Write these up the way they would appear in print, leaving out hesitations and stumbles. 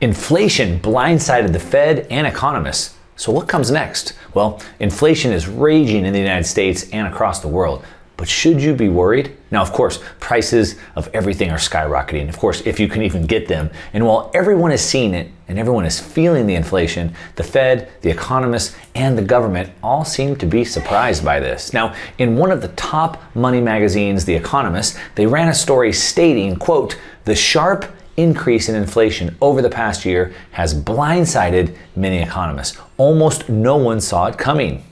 Inflation blindsided the Fed and economists. So what comes next? Well, inflation is raging in the United States and across the world. But should you be worried? Now, of course, prices of everything are skyrocketing. Of course, if you can even get them. And while everyone is seeing it and everyone is feeling the inflation, the Fed, the economists, and the government all seem to be surprised by this. Now, in one of the top money magazines, The Economist, they ran a story stating, quote, "The sharp increase in inflation over the past year has blindsided many economists. Almost no one saw it coming,"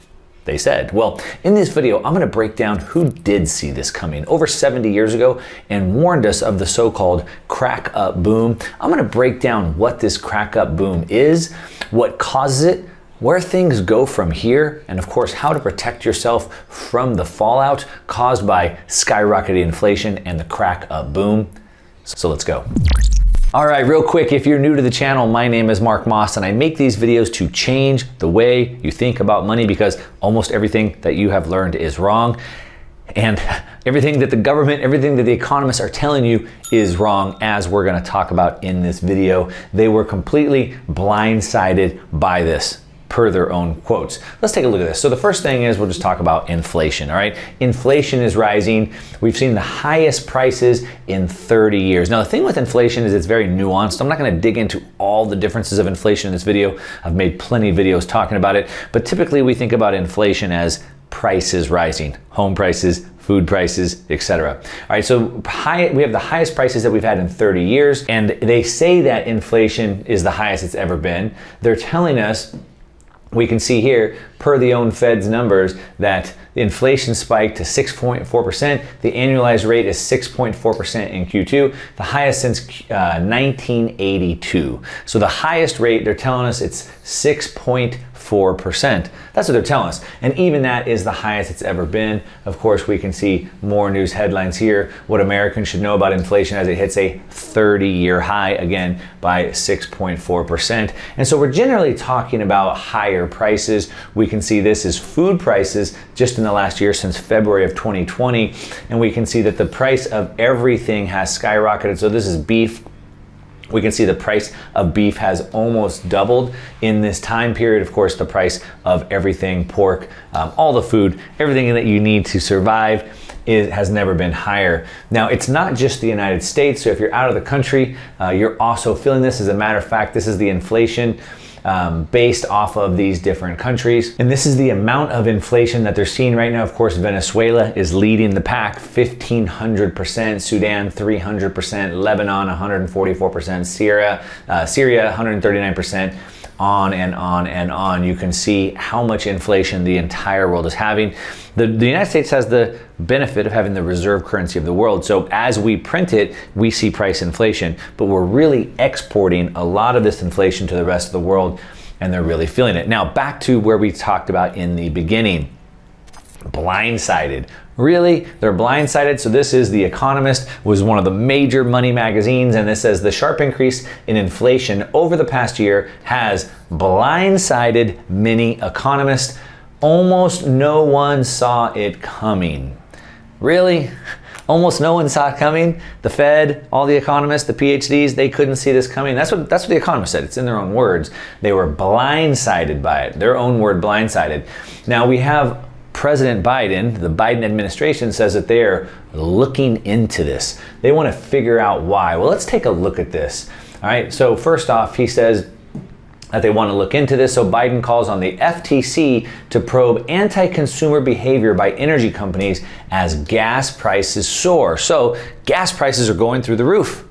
they said. Well, in this video, I'm going to break down who did see this coming over 70 years ago and warned us of the so-called crack up boom. I'm going to break down what this crack up boom is, what causes it, where things go from here, and of course, how to protect yourself from the fallout caused by skyrocketing inflation and the crack up boom. So let's go. All right, real quick, if you're new to the channel, my name is Mark Moss and I make these videos to change the way you think about money because almost everything that you have learned is wrong. And everything that the government, everything that the economists are telling you is wrong, as we're gonna talk about in this video. They were completely blindsided by this, per their own quotes. Let's take a look at this. So the first thing is we'll just talk about inflation, all right? Inflation is rising. We've seen the highest prices in 30 years. Now the thing with inflation is it's very nuanced. I'm not gonna dig into all the differences of inflation in this video. I've made plenty of videos talking about it, but typically we think about inflation as prices rising, home prices, food prices, etc. All right, so we have the highest prices that we've had in 30 years, and they say that inflation is the highest it's ever been. They're telling us, we can see here, per the own Fed's numbers, that the inflation spiked to 6.4%. The annualized rate is 6.4% in Q2, the highest since 1982. So the highest rate, they're telling us it's 6.4%. That's what they're telling us. And even that is the highest it's ever been. Of course, we can see more news headlines here. What Americans should know about inflation as it hits a 30-year high, again, by 6.4%. And so we're generally talking about higher prices. We can see this is food prices just in the last year since February of 2020. And we can see that the price of everything has skyrocketed. So this is beef. We can see the price of beef has almost doubled in this time period. Of course, the price of everything, pork, all the food, everything that you need to survive has never been higher. Now, it's not just the United States. So if you're out of the country, you're also feeling this. As a matter of fact, this is the inflation based off of these different countries. And this is the amount of inflation that they're seeing right now. Of course, Venezuela is leading the pack, 1,500%, Sudan 300%, Lebanon 144%, Syria 139%, on and on and on. You can see how much inflation the entire world is having. The United States has the benefit of having the reserve currency of the world. So as we print it, we see price inflation, but we're really exporting a lot of this inflation to the rest of the world, and they're really feeling it. Now, back to where we talked about in the beginning, blindsided. Really? They're blindsided? So this is The Economist, was one of the major money magazines, and this says the sharp increase in inflation over the past year has blindsided many economists. Almost no one saw it coming. Really? Almost no one saw it coming? The Fed, all the economists, the PhDs, they couldn't see this coming. That's what The Economist said. It's in their own words. They were blindsided by it. Their own word, blindsided. Now we have President Biden, the Biden administration says that they are looking into this. They want to figure out why. Well, let's take a look at this. All right, so first off, he says that they want to look into this. So Biden calls on the FTC to probe anti-consumer behavior by energy companies as gas prices soar. So gas prices are going through the roof.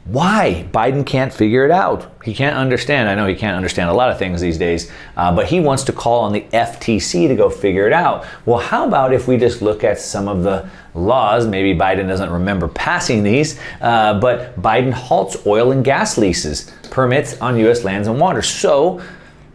Why? Biden can't figure it out. He can't understand. I know he can't understand a lot of things these days, but he wants to call on the FTC to go figure it out. Well, how about if we just look at some of the laws? Maybe Biden doesn't remember passing these, but Biden halts oil and gas leases, permits on U.S. lands and waters. So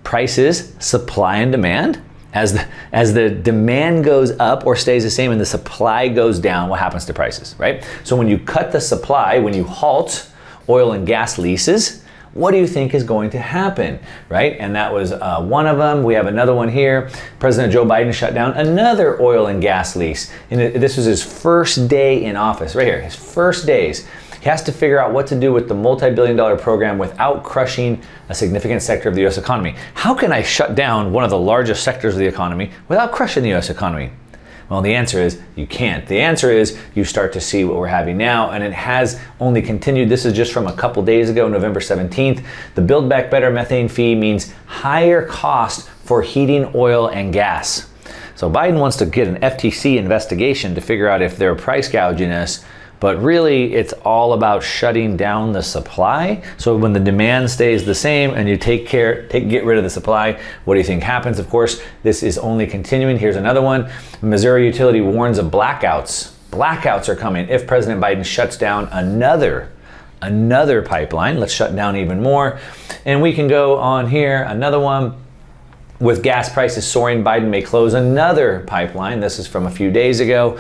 prices, supply and demand. As the demand goes up or stays the same and the supply goes down, what happens to prices, right? So when you cut the supply, when you halt oil and gas leases, what do you think is going to happen, right? And that was one of them. We have another one here. President Joe Biden shut down another oil and gas lease. And this was his first day in office, right here, his first days. He has to figure out what to do with the multi-billion-dollar program without crushing a significant sector of the U.S. economy. How can I shut down one of the largest sectors of the economy without crushing the U.S. economy? Well, the answer is you can't. The answer is you start to see what we're having now, and it has only continued. This is just from a couple days ago, November 17th. The Build Back Better methane fee means higher cost for heating oil and gas. So Biden wants to get an FTC investigation to figure out if they're price gouging us, but really it's all about shutting down the supply. So when the demand stays the same and you get rid of the supply, what do you think happens? Of course, this is only continuing. Here's another one. Missouri utility warns of blackouts. Blackouts are coming if President Biden shuts down another pipeline. Let's shut down even more. And we can go on here, another one. With gas prices soaring, Biden may close another pipeline. This is from a few days ago.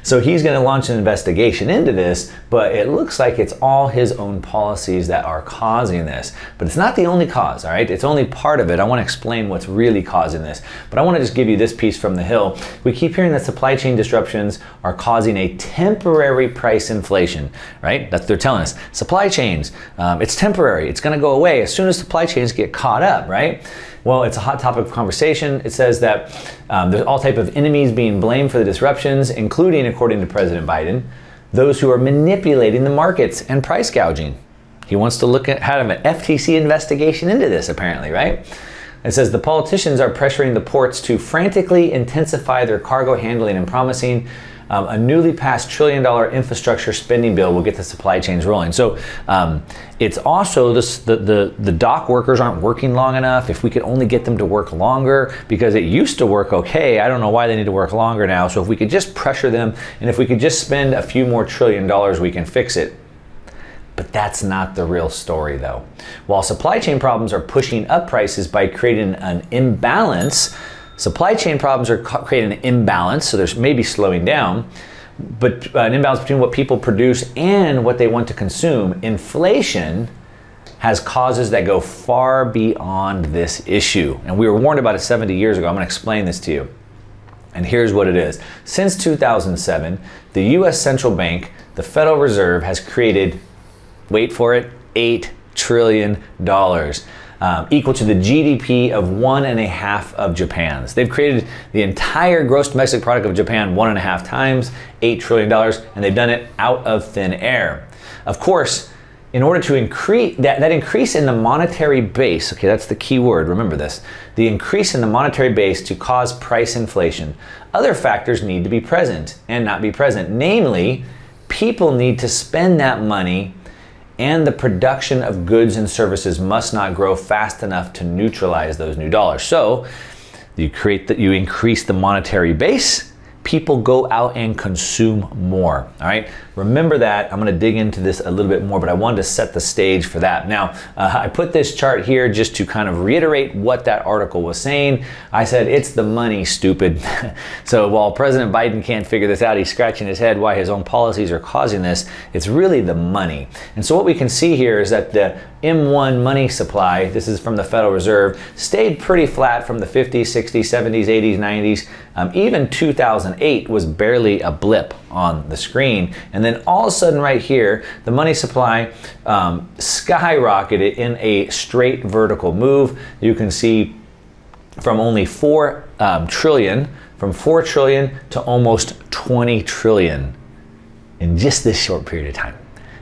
So he's going to launch an investigation into this, but it looks like it's all his own policies that are causing this. But it's not the only cause, all right? It's only part of it. I want to explain what's really causing this. But I want to just give you this piece from the Hill. We keep hearing that supply chain disruptions are causing a temporary price inflation, right? That's what they're telling us. Supply chains, it's temporary. It's going to go away as soon as supply chains get caught up, right? Well, it's a hot topic of conversation. It says that there's all type of enemies being blamed for the disruptions, including, according to President Biden, those who are manipulating the markets and price gouging. He wants to look at an FTC investigation into this, apparently, right? It says the politicians are pressuring the ports to frantically intensify their cargo handling and promising a newly passed $1 trillion infrastructure spending bill will get the supply chains rolling. So it's also the dock workers aren't working long enough. If we could only get them to work longer, because it used to work okay, I don't know why they need to work longer now. So if we could just pressure them, and if we could just spend a few more $1 trillion, we can fix it. But that's not the real story, though. While supply chain problems are pushing up prices by creating an imbalance, supply chain problems are creating an imbalance, so there's maybe slowing down, but an imbalance between what people produce and what they want to consume. Inflation has causes that go far beyond this issue. And we were warned about it 70 years ago. I'm going to explain this to you. And here's what it is. Since 2007, the U.S. Central Bank, the Federal Reserve, has created, wait for it, $8 trillion. Equal to the GDP of 1.5 of Japan's. They've created the entire gross domestic product of Japan 1.5 times, $8 trillion, and they've done it out of thin air. Of course, in order to increase that increase in the monetary base, okay, that's the key word, remember this, the increase in the monetary base to cause price inflation, other factors need to be present and not be present. Namely, people need to spend that money, and the production of goods and services must not grow fast enough to neutralize those new dollars. So you increase the monetary base, people go out and consume more. All right, remember that. I'm going to dig into this a little bit more, but I wanted to set the stage for that. Now, I put this chart here just to kind of reiterate what that article was saying. I said, it's the money, stupid. So while President Biden can't figure this out, he's scratching his head why his own policies are causing this. It's really the money. And so what we can see here is that the M1 money supply, this is from the Federal Reserve, stayed pretty flat from the 50s, 60s, 70s, 80s, 90s. Even 2008 was barely a blip on the screen. And then all of a sudden right here, the money supply skyrocketed in a straight vertical move. You can see from only 4 trillion, from 4 trillion to almost 20 trillion in just this short period of time.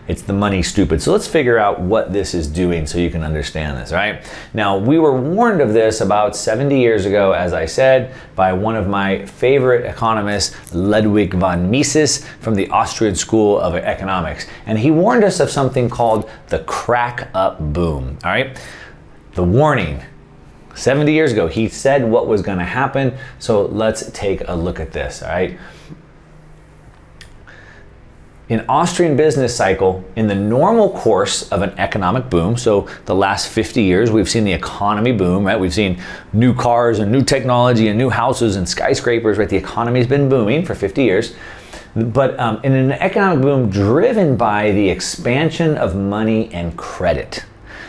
It's the money, stupid. So let's figure out what this is doing so you can understand this, right? Now, we were warned of this about 70 years ago, as I said, by one of my favorite economists, Ludwig von Mises, from the Austrian School of Economics. And he warned us of something called the crack up boom, all right? The warning. 70 years ago, he said what was going to happen. So let's take a look at this, all right? In Austrian business cycle, in the normal course of an economic boom, so the last 50 years, we've seen the economy boom, right? We've seen new cars and new technology and new houses and skyscrapers, right? The economy's been booming for 50 years. But in an economic boom driven by the expansion of money and credit.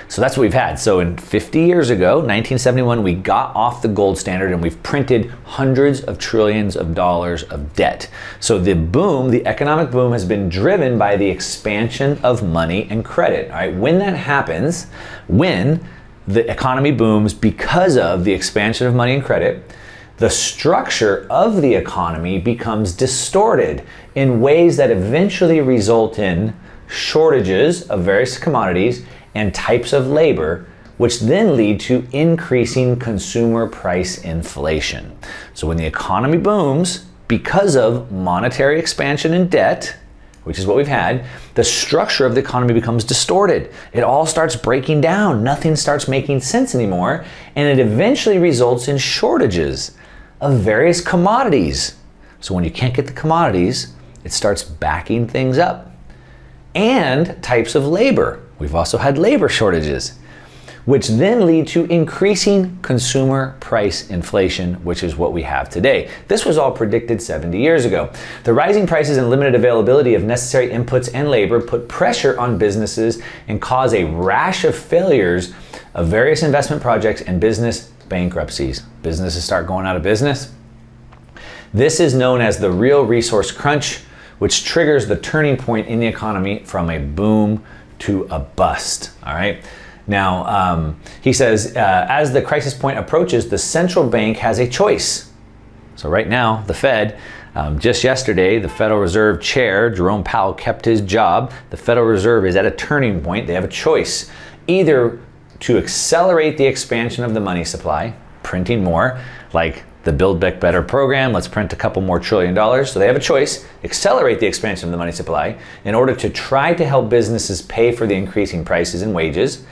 So that's what we've had. So in 50 years ago, 1971, we got off the gold standard and we've printed hundreds of trillions of dollars of debt. So the boom, the economic boom, has been driven by the expansion of money and credit. All right, when that happens, when the economy booms because of the expansion of money and credit, the structure of the economy becomes distorted in ways that eventually result in shortages of various commodities and types of labor, which then lead to increasing consumer price inflation. So when the economy booms because of monetary expansion and debt, which is what we've had, the structure of the economy becomes distorted. It all starts breaking down. Nothing starts making sense anymore, and it eventually results in shortages of various commodities. So when you can't get the commodities, it starts backing things up. And types of labor. We've also had labor shortages, which then lead to increasing consumer price inflation, which is what we have today. This was all predicted 70 years ago. The rising prices and limited availability of necessary inputs and labor put pressure on businesses and cause a rash of failures of various investment projects and business bankruptcies. Businesses start going out of business. This is known as the real resource crunch, which triggers the turning point in the economy from a boom to a bust. All right. Now, he says, as the crisis point approaches, the central bank has a choice. So right now, the Fed, just yesterday, the Federal Reserve Chair, Jerome Powell, kept his job. The Federal Reserve is at a turning point. They have a choice, either to accelerate the expansion of the money supply, printing more, like the Build Back Better program, let's print a couple more $1 trillion. So they have a choice, accelerate the expansion of the money supply in order to try to help businesses pay for the increasing prices and wages,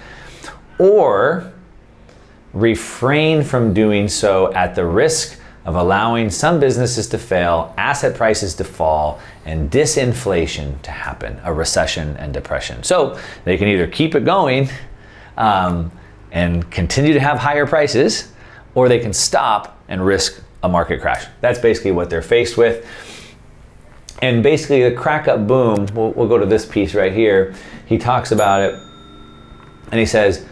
or refrain from doing so at the risk of allowing some businesses to fail, asset prices to fall, and disinflation to happen, a recession and depression. So they can either keep it going and continue to have higher prices, or they can stop and risk a market crash. That's basically what they're faced with. And basically the crack up boom, we'll go to this piece right here. He talks about it and he says,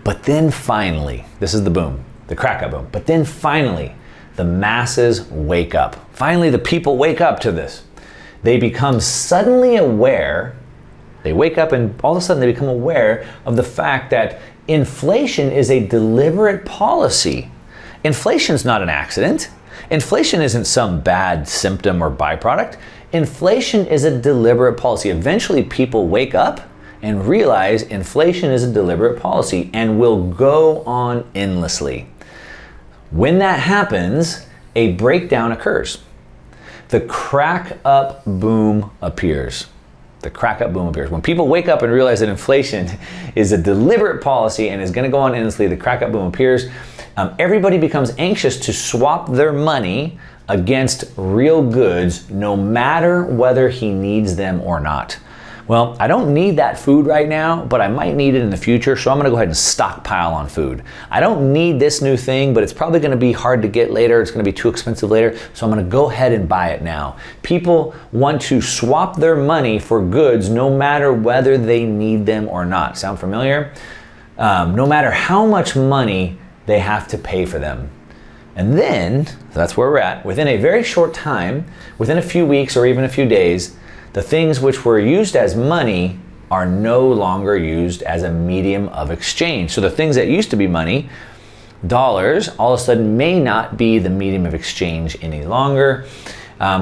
but then finally, this is the boom, the crack up boom, but then finally the masses wake up. Finally the people wake up to this. They become suddenly aware, they wake up and all of a sudden they become aware of the fact that inflation is a deliberate policy. Inflation's not an accident. Inflation isn't some bad symptom or byproduct. Inflation is a deliberate policy. Eventually people wake up and realize inflation is a deliberate policy and will go on endlessly. When that happens, a breakdown occurs. The crack up boom appears. The crack up boom appears. When people wake up and realize that inflation is a deliberate policy and is going to go on endlessly, the crack up boom appears. Everybody becomes anxious to swap their money against real goods, no matter whether he needs them or not. Well, I don't need that food right now, but I might need it in the future, so I'm going to go ahead and stockpile on food. I don't need this new thing, but it's probably going to be hard to get later. It's going to be too expensive later, so I'm going to go ahead and buy it now. People want to swap their money for goods no matter whether they need them or not. Sound familiar? No matter how much money they have to pay for them. And then, that's where we're at, within a very short time, within a few weeks or even a few days, the things which were used as money are no longer used as a medium of exchange. So the things that used to be money, dollars, all of a sudden may not be the medium of exchange any longer.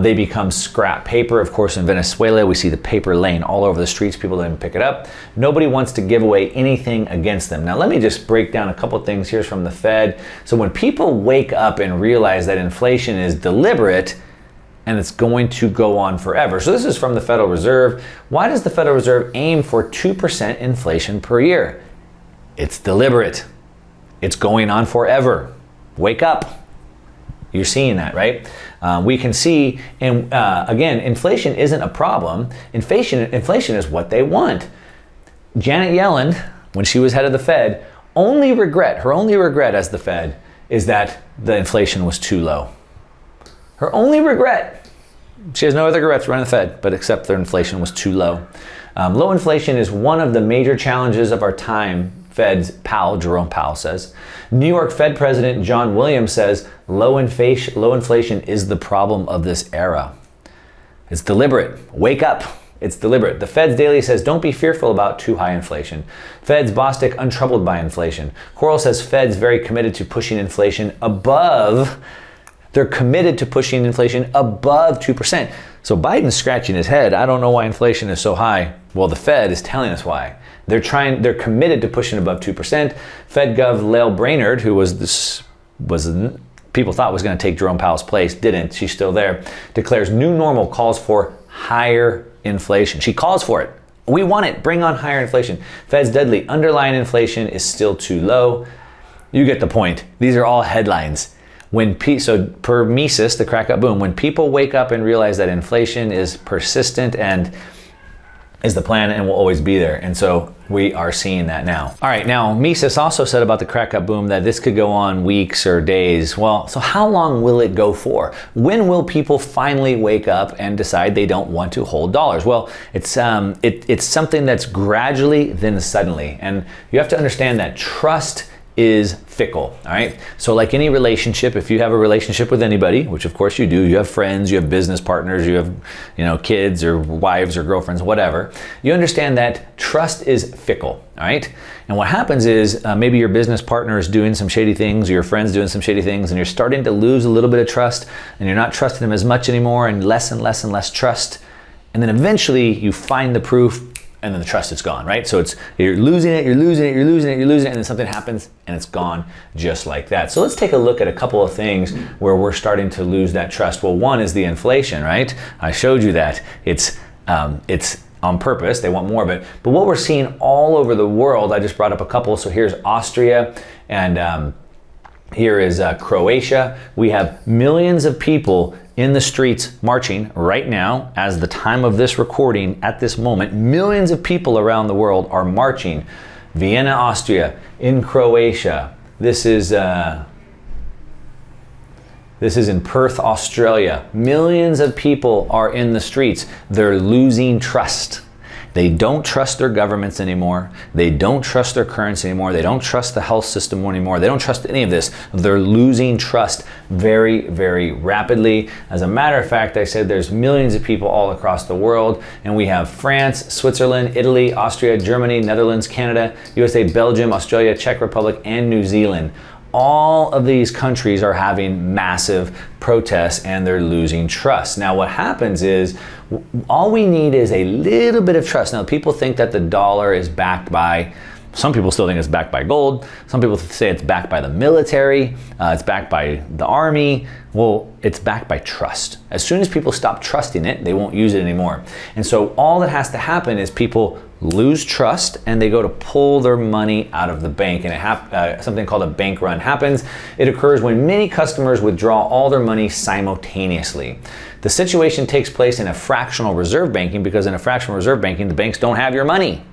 They become scrap paper. Of course, in Venezuela, we see the paper laying all over the streets. People don't even pick it up. Nobody wants to give away anything against them. Now, let me just break down a couple things here from the Fed. So when people wake up and realize that inflation is deliberate, and it's going to go on forever. So this is from the Federal Reserve. Why does the Federal Reserve aim for 2% inflation per year? It's deliberate. It's going on forever. Wake up. You're seeing that, right? We can see, and again, inflation isn't a problem. Inflation is what they want. Janet Yellen, when she was head of the Fed, her only regret as the Fed is that the inflation was too low. Her only regret, she has no other regrets running the Fed, but except their inflation was too low. Low inflation is one of the major challenges of our time, Fed's pal, Jerome Powell says. New York Fed President John Williams says low inflation is the problem of this era. It's deliberate. Wake up. It's deliberate. The Fed's daily says don't be fearful about too high inflation. Fed's Bostic untroubled by inflation. Coral says Fed's very committed to pushing inflation above. They're committed to pushing inflation above 2%. So Biden's scratching his head. I don't know why inflation is so high. Well, the Fed is telling us why. They're committed to pushing above 2%. Fed Gov Lael Brainerd, who people thought was going to take Jerome Powell's place, didn't. She's still there. Declares new normal calls for higher inflation. She calls for it. We want it. Bring on higher inflation. Fed's deadly. Underlying inflation is still too low. You get the point. These are all headlines. So per Mises, the crack up boom, when people wake up and realize that inflation is persistent and is the plan and will always be there. And so we are seeing that now. All right, now Mises also said about the crack up boom that this could go on weeks or days. Well, so how long will it go for? When will people finally wake up and decide they don't want to hold dollars? Well, it's something that's gradually then suddenly. And you have to understand that trust is fickle, all right? So like any relationship, if you have a relationship with anybody, which of course you do, you have friends, you have business partners, you have, kids or wives or girlfriends, whatever, you understand that trust is fickle, all right? And what happens is maybe your business partner is doing some shady things, or your friend's doing some shady things, and you're starting to lose a little bit of trust, and you're not trusting them as much anymore, and less and less trust. And then eventually you find the proof, and then the trust is gone, right? So you're losing it, and then something happens and it's gone just like that. So let's take a look at a couple of things where we're starting to lose that trust. Well, one is the inflation, right? I showed you that. It's on purpose, they want more of it. But what we're seeing all over the world, I just brought up a couple. So here's Austria and here is Croatia. We have millions of people in the streets marching right now, as the time of this recording, at this moment, millions of people around the world are marching. Vienna, Austria, in Croatia. This is in Perth, Australia. Millions of people are in the streets. They're losing trust. They don't trust their governments anymore. They don't trust their currency anymore. They don't trust the health system anymore. They don't trust any of this. They're losing trust very, very rapidly. As a matter of fact, I said there's millions of people all across the world, and we have France, Switzerland, Italy, Austria, Germany, Netherlands, Canada, USA, Belgium, Australia, Czech Republic, and New Zealand. All of these countries are having massive protests and they're losing trust. Now what happens is, all we need is a little bit of trust. Now people think that the dollar is backed by, some people still think it's backed by gold. Some people say it's backed by the military, it's backed by the army. Well, it's backed by trust. As soon as people stop trusting it, they won't use it anymore. And so all that has to happen is people lose trust and they go to pull their money out of the bank, and something called a bank run happens. It occurs when many customers withdraw all their money simultaneously. The situation takes place in a fractional reserve banking, because in a fractional reserve banking, the banks don't have your money.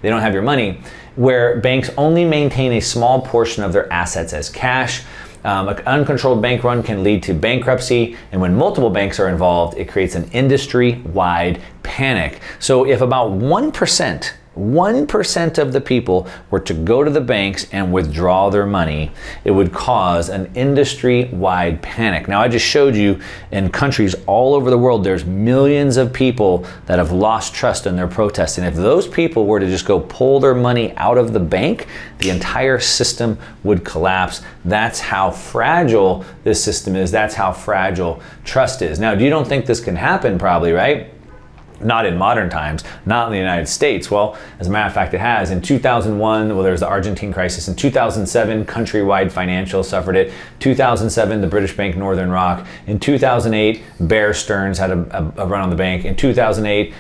They don't have your money, where banks only maintain a small portion of their assets as cash. An uncontrolled bank run can lead to bankruptcy, and when multiple banks are involved, it creates an industry-wide panic. So if about 1% of the people were to go to the banks and withdraw their money, it would cause an industry-wide panic. Now, I just showed you in countries all over the world, there's millions of people that have lost trust in their protests. And if those people were to just go pull their money out of the bank, the entire system would collapse. That's how fragile this system is. That's how fragile trust is. Now, you don't think this can happen, probably, right? Not in modern times, not in the United States. Well, as a matter of fact, it has. In 2001, there was the Argentine crisis. In 2007, Countrywide Financial suffered it. 2007, the British bank Northern Rock. In 2008, Bear Stearns had a run on the bank. In 2008,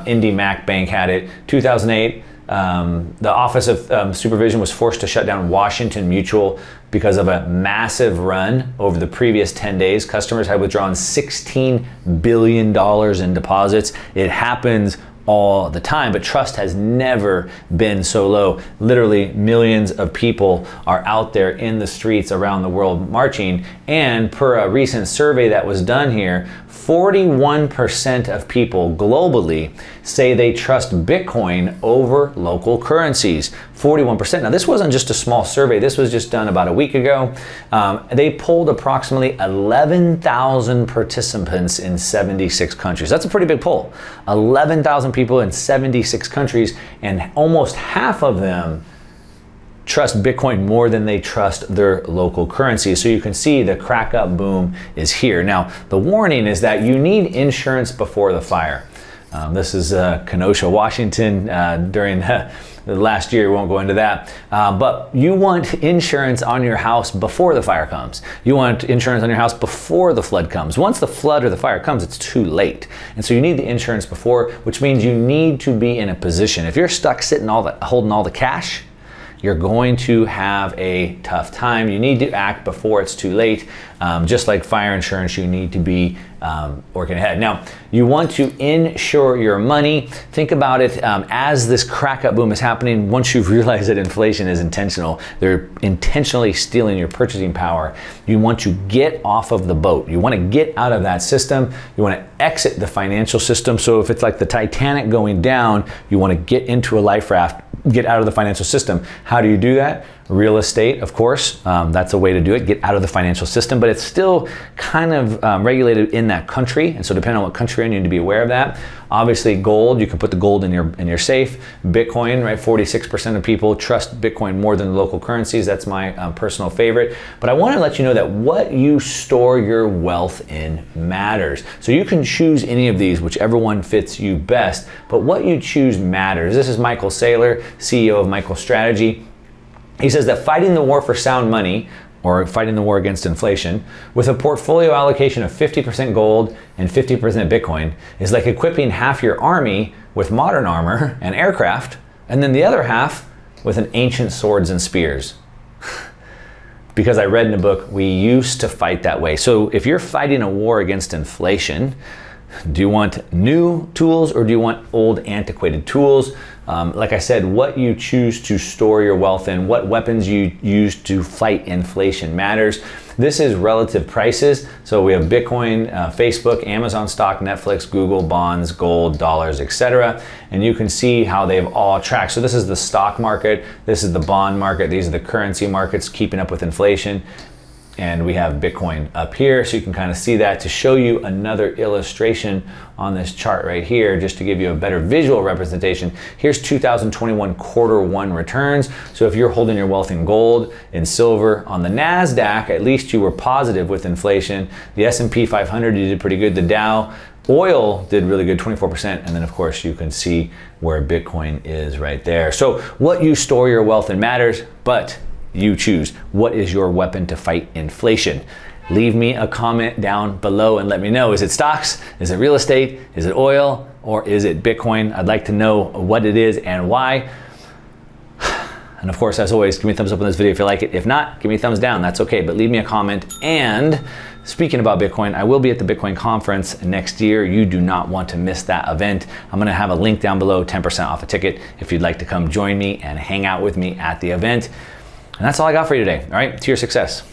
Indy Mac Bank had it. 2008, the Office of Supervision was forced to shut down Washington Mutual because of a massive run over the previous 10 days. Customers had withdrawn $16 billion in deposits. It happens all the time, but trust has never been so low. Literally millions of people are out there in the streets around the world marching, and per a recent survey that was done here, 41% of people globally say they trust Bitcoin over local currencies. 41%. Now, this wasn't just a small survey. This was just done about a week ago. They polled approximately 11,000 participants in 76 countries. That's a pretty big poll. 11,000 people in 76 countries, and almost half of them trust Bitcoin more than they trust their local currency. So you can see the crack up boom is here. Now, the warning is that you need insurance before the fire. This is Kenosha, Washington during the last year. We won't go into that. But you want insurance on your house before the fire comes. You want insurance on your house before the flood comes. Once the flood or the fire comes, it's too late. And so you need the insurance before, which means you need to be in a position. If you're stuck sitting holding all the cash, you're going to have a tough time. You need to act before it's too late. Just like fire insurance, you need to be working ahead. Now, you want to insure your money. Think about it as this crack up boom is happening. Once you've realized that inflation is intentional, they're intentionally stealing your purchasing power. You want to get off of the boat. You want to get out of that system. You want to exit the financial system. So if it's like the Titanic going down, you want to get into a life raft, get out of the financial system. How do you do that? Real estate, of course, that's a way to do it, get out of the financial system, but it's still kind of regulated in that country. And so depending on what country you're in, you need to be aware of that. Obviously gold, you can put the gold in your safe. Bitcoin, right? 46% of people trust Bitcoin more than local currencies. That's my personal favorite. But I want to let you know that what you store your wealth in matters. So you can choose any of these, whichever one fits you best, but what you choose matters. This is Michael Saylor, CEO of Michael Strategy. He says that fighting the war for sound money, or fighting the war against inflation, with a portfolio allocation of 50% gold and 50% Bitcoin is like equipping half your army with modern armor and aircraft, and then the other half with an ancient swords and spears. Because I read in a book, we used to fight that way. So if you're fighting a war against inflation, do you want new tools or do you want old antiquated tools? Like I said, what you choose to store your wealth in, what weapons you use to fight inflation matters. This is relative prices. So we have Bitcoin, Facebook, Amazon stock, Netflix, Google, bonds, gold, dollars, etc. And you can see how they've all tracked. So this is the stock market, this is the bond market, these are the currency markets keeping up with inflation. And we have Bitcoin up here, so you can kind of see that. To show you another illustration on this chart right here, just to give you a better visual representation, here's 2021 Q1 returns. So if you're holding your wealth in gold, in silver, on the NASDAQ, at least you were positive with inflation. The S&P 500, you did pretty good. The Dow, oil did really good, 24%. And then of course you can see where Bitcoin is right there. So what you store your wealth in matters, but you choose. What is your weapon to fight inflation? Leave me a comment down below and let me know. Is it stocks? Is it real estate? Is it oil? Or is it Bitcoin? I'd like to know what it is and why. And of course, as always, give me a thumbs up on this video if you like it. If not, give me a thumbs down. That's okay, but leave me a comment. And speaking about Bitcoin, I will be at the Bitcoin conference next year. You do not want to miss that event. I'm gonna have a link down below, 10% off a ticket if you'd like to come join me and hang out with me at the event. And that's all I got for you today. All right, to your success.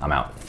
I'm out.